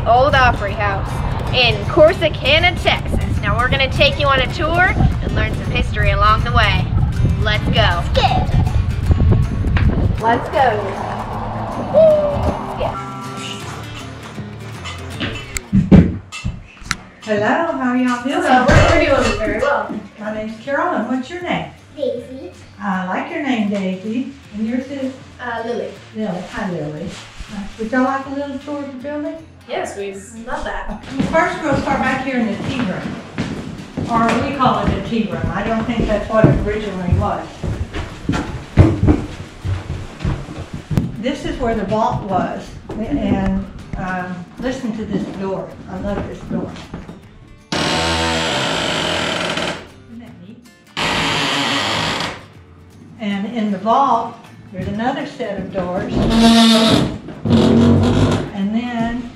old Opry house in Corsicana, Texas. Now we're gonna take you on a tour and learn some history along the way. Let's go. Let's go. Yeah. Hello, how are y'all doing? So we're doing very well. My name's Carol, and what's your name? Daisy. I like your name, Daisy. And yours is? Lily. Lily. Hi, Lily. Would y'all like a little tour of the building? Yes, we love that. First, we'll start back here in the tea room. Or we call it a tea room. I don't think that's what it originally was. This is where the vault was. And listen to this door. I love this door. Isn't that neat? And in the vault, there's another set of doors. And then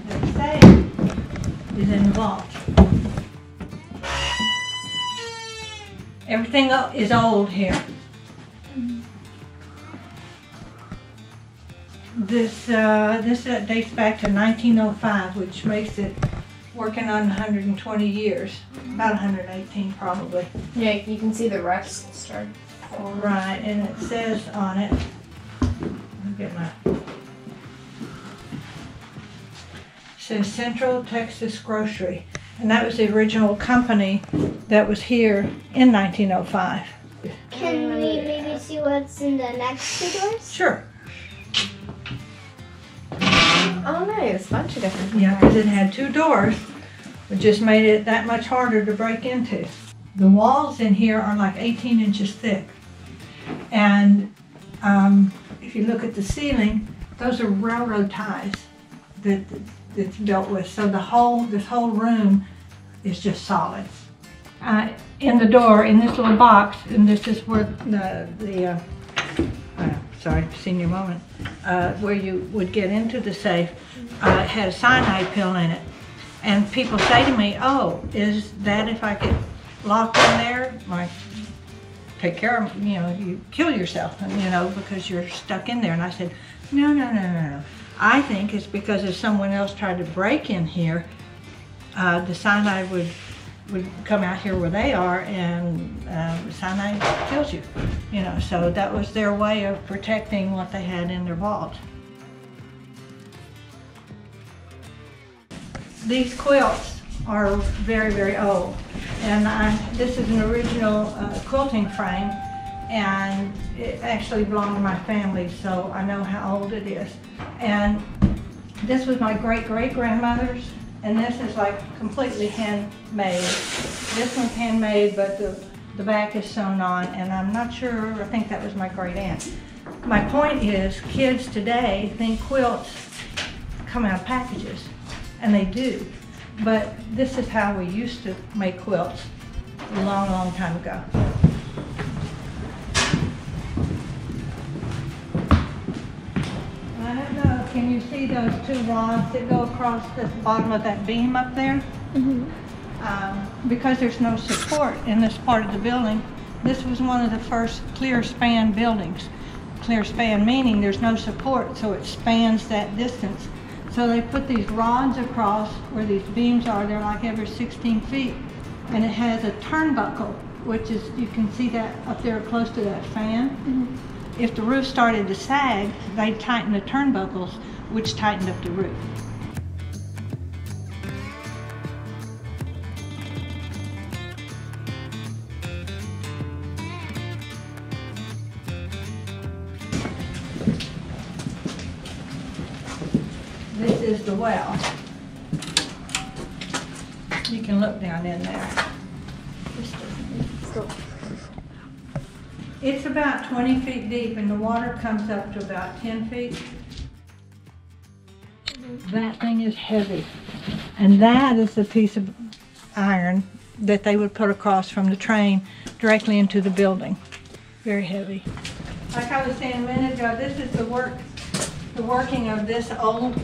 the safe is in the vault. Everything is old here. This dates back to 1905, which makes it working on 120 years, about 118 probably. Yeah, you can see the rust start. Right, and it says on it, it says Central Texas Grocery, and that was the original company that was here in 1905. Can we maybe see what's in the next two doors? Sure. Oh, nice. A bunch of different. Yeah, because it had two doors, which just made it that much harder to break into. The walls in here are like 18 inches thick. And if you look at the ceiling, those are railroad ties that it's built with. So this whole room is just solid. In the door, in this little box, and this is where sorry, senior moment, where you would get into the safe, it had a cyanide pill in it. And people say to me, oh, is that if I get locked in there, like, take care of, you kill yourself, because you're stuck in there. And I said, no. I think it's because if someone else tried to break in here, the cyanide would come out here where they are, and cyanide kills you. So that was their way of protecting what they had in their vault. These quilts are very, very old. And this is an original quilting frame, and it actually belonged to my family, so I know how old it is. And this was my great-great-grandmother's, and this is like completely handmade. This one's handmade, but the back is sewn on, and I'm not sure, I think that was my great-aunt. My point is, kids today think quilts come out of packages, and they do. But this is how we used to make quilts a long, long time ago. I don't know, can you see those two rods that go across the bottom of that beam up there? Mm-hmm. Because there's no support in this part of the building, this was one of the first clear span buildings. Clear span meaning there's no support, so it spans that distance. So they put these rods across where these beams are. They're like every 16 feet. And it has a turnbuckle, which is, you can see that up there close to that fan. Mm-hmm. If the roof started to sag, they'd tighten the turnbuckles, which tightened up the roof. This is the well. You can look down in there. It's about 20 feet deep, and the water comes up to about 10 feet. That thing is heavy. And that is a piece of iron that they would put across from the train directly into the building. Very heavy. Like I was saying a minute ago, this is the working of this old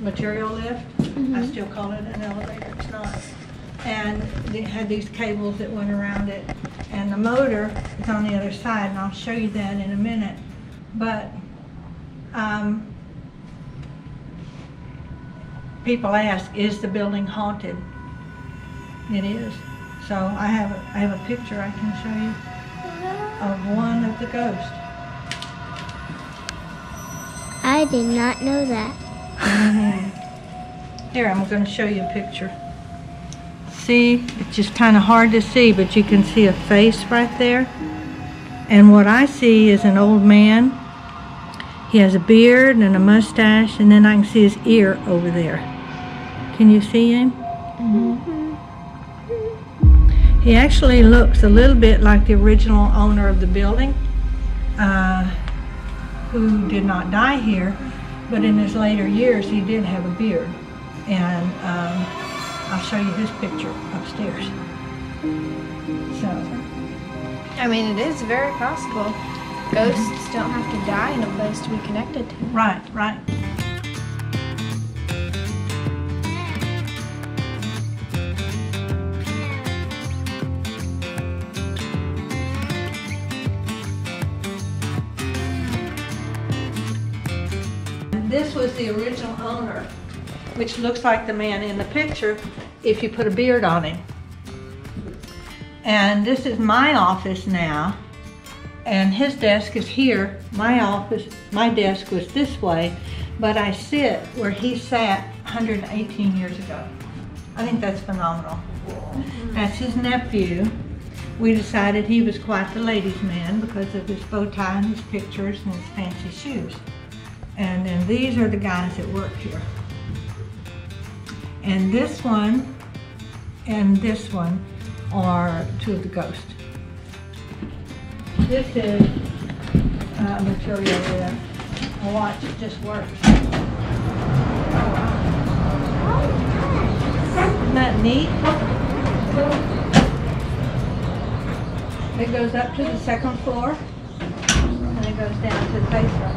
material lift. Mm-hmm. I still call it an elevator, it's not. And it had these cables that went around it, and the motor is on the other side, and I'll show you that in a minute. But people ask, is the building haunted? It is. So I have a picture I can show you of one of the ghosts. I did not know that. Here, I'm going to show you a picture. See, it's just kind of hard to see, but you can see a face right there. And what I see is an old man. He has a beard and a mustache, and then I can see his ear over there. Can you see him? He actually looks a little bit like the original owner of the building, who did not die here, but in his later years he did have a beard. And I'll show you his picture upstairs. So, I mean, it is very possible. Ghosts don't have to die in a place to be connected to. right, right. This was the original owner, which looks like the man in the picture if you put a beard on him. And this is my office now, and his desk is here. My desk was this way, but I sit where he sat 118 years ago. I think that's phenomenal. That's his nephew. We decided he was quite the ladies' man because of his bow tie and his pictures and his fancy shoes. And then these are the guys that work here. And this one and this one are two of the ghosts. This is material there. Now watch, it just works. Isn't that neat? It goes up to the second floor and it goes down to the basement.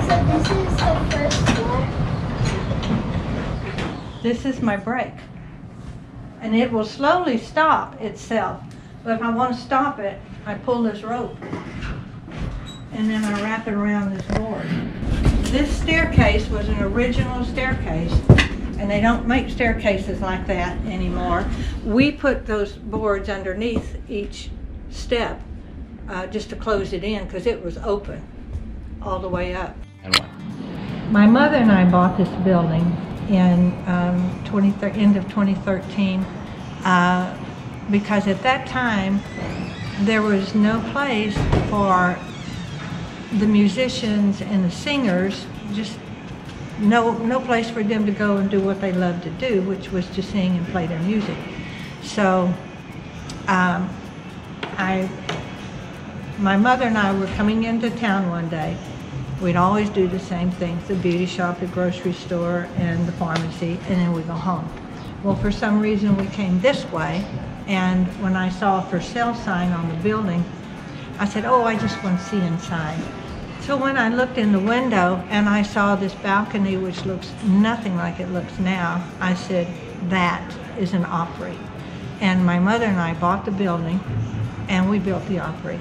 So this is the first floor? This is my brake. And it will slowly stop itself. But if I want to stop it, I pull this rope. And then I wrap it around this board. This staircase was an original staircase. And they don't make staircases like that anymore. We put those boards underneath each step just to close it in because it was open all the way up. And what? My mother and I bought this building in end of 2013 because at that time there was no place for the musicians and the singers, just no place for them to go and do what they loved to do, which was to sing and play their music. So my mother and I were coming into town one day. We'd always do the same things, the beauty shop, the grocery store, and the pharmacy, and then we go home. Well, for some reason we came this way, and when I saw a for sale sign on the building, I said, oh, I just want to see inside. So when I looked in the window and I saw this balcony, which looks nothing like it looks now, I said, that is an Opry. And my mother and I bought the building, and we built the Opry.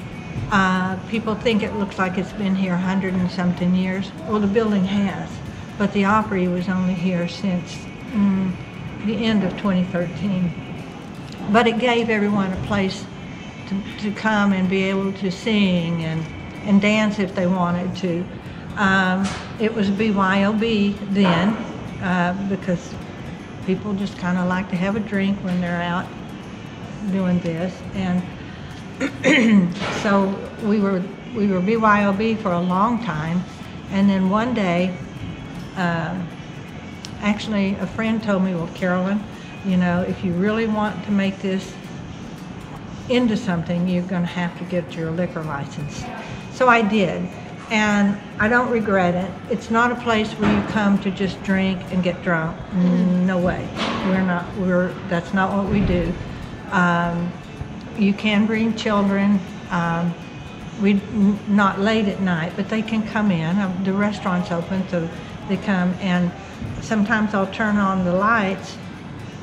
People think it looks like it's been here 100 and something years. Well, the building has, but the Opry was only here since the end of 2013. But it gave everyone a place to come and be able to sing and dance if they wanted to. It was BYOB then because people just kind of like to have a drink when they're out doing this. And so we were BYOB for a long time, and then one day, actually a friend told me, well, Carolyn, you know, if you really want to make this into something, you're going to have to get your liquor license. So I did, and I don't regret it. It's not a place where you come to just drink and get drunk. No way. That's not what we do. You can bring children, not late at night, but they can come in. The restaurant's open, so they come, and sometimes I'll turn on the lights,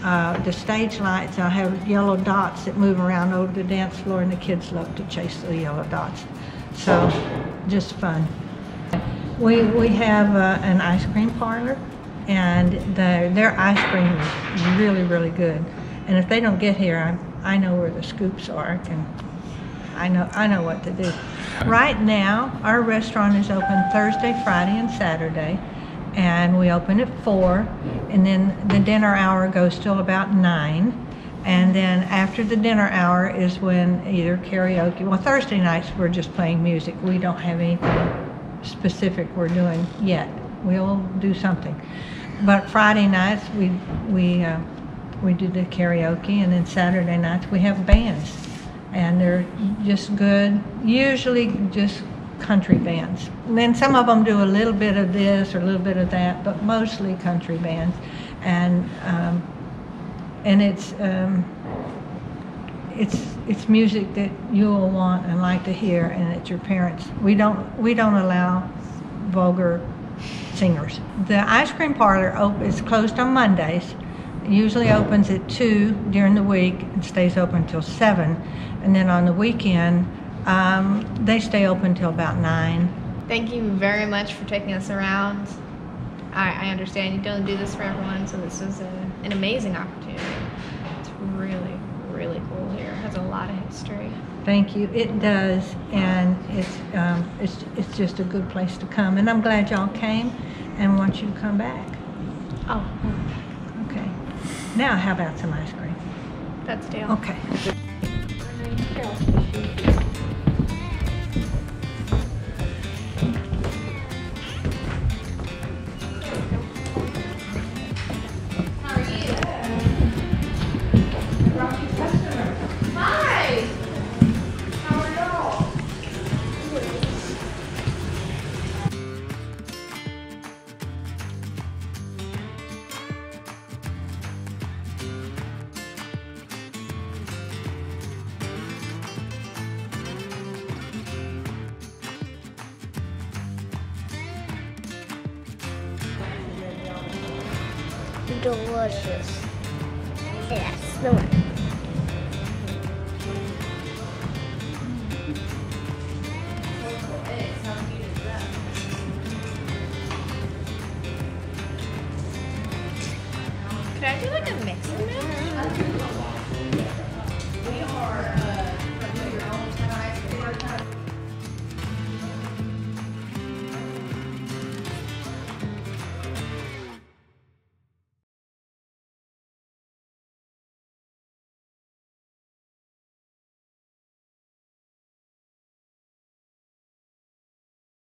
the stage lights, and I'll have yellow dots that move around over the dance floor, and the kids love to chase the yellow dots. So, just fun. We have an ice cream parlor, and their ice cream is really, really good. And if they don't get here, I know where the scoops are. I know what to do. Right now, our restaurant is open Thursday, Friday, and Saturday, and we open at 4, and then the dinner hour goes till about 9. And then after the dinner hour is when either karaoke, well, Thursday nights we're just playing music. We don't have anything specific we're doing yet. We'll do something. But Friday nights we do the karaoke, and then Saturday nights we have bands. And they're just good, usually just country bands. And then some of them do a little bit of this or a little bit of that, but mostly country bands. And it's music that you'll want and like to hear, and it's your parents. We don't allow vulgar singers. The ice cream parlor is closed on Mondays. It usually opens at 2 during the week and stays open till 7. And then on the weekend, they stay open till about 9. Thank you very much for taking us around. I understand you don't do this for everyone, so this is an amazing opportunity. It's really, really cool here. It has a lot of history. Thank you. It does, and it's just a good place to come. And I'm glad y'all came, and want you to come back. Oh. Okay. Now, how about some ice cream? That's a deal. Okay. Delicious. Yes, the one. Could I do like a mix in there?